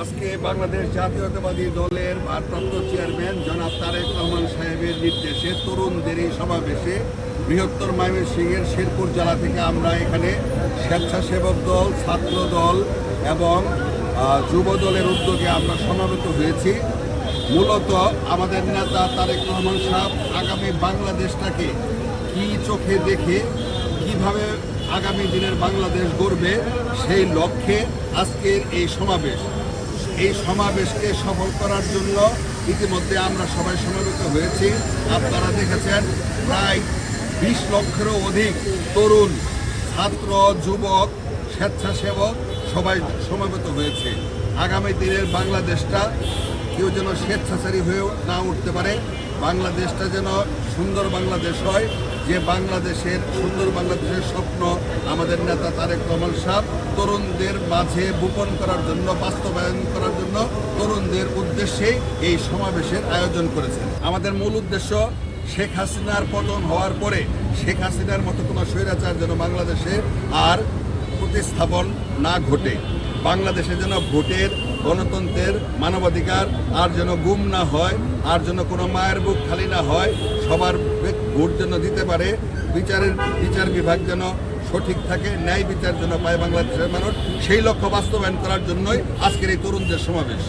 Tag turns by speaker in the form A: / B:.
A: আজকে বাংলাদেশ জাতীয়তাবাদী দলের ভারপ্রাপ্ত চেয়ারম্যান জনাব তারেক রহমান সাহেবের নির্দেশে তরুণদের এই সমাবেশে বৃহত্তর ময়মনসিংহের শেরপুর জেলা থেকে আমরা এখানে স্বেচ্ছাসেবক দল, ছাত্র দল এবং যুব দলের উদ্যোগে আমরা সমাবেত হয়েছি। মূলত আমাদের নেতা তারেক রহমান সাহেব আগামী বাংলাদেশটাকে কী চোখে দেখে কিভাবে আগামী দিনের বাংলাদেশ গড়বে সেই লক্ষ্যে আজকের এই সমাবেশ। এই সমাবেশকে সফল করার জন্য ইতিমধ্যে আমরা সবাই সমবেত হয়েছি। আপনারা দেখেছেন প্রায় 20 লক্ষেরও অধিক তরুণ, ছাত্র, যুবক, স্বেচ্ছাসেবক সবাই সমবেত হয়েছে। আগামী দিনের বাংলাদেশটা কেউ যেন স্বেচ্ছাচারী হয়েও না উঠতে পারে, বাংলাদেশটা যেন সুন্দর বাংলাদেশ হয়, যে বাংলাদেশের সুন্দর বাংলাদেশের স্বপ্ন আমাদের নেতা তারেক রহমান সাহেব তরুণদের মাঝে বপন করার জন্য, বাস্তবায়ন করার জন্য তরুণদের উদ্দেশ্যেই এই সমাবেশের আয়োজন করেছেন। আমাদের মূল উদ্দেশ্য শেখ হাসিনার পতন হওয়ার পরে শেখ হাসিনার মতো কোনো স্বৈরাচার যেন বাংলাদেশে আর প্রতিস্থাপন না ঘটে, বাংলাদেশে যেন ভোটের, গণতন্ত্রের, মানবাধিকার আর যেন গুম না হয়, আর যেন কোনো মায়ের বুক খালি না হয়, সবার ভোট যেন দিতে পারে, বিচার বিভাগ যেন সঠিক থাকে, ন্যায় বিচার যেন পায় বাংলাদেশের মানুষ, সেই লক্ষ্য বাস্তবায়ন করার জন্যই আজকের এই তরুণদের সমাবেশ।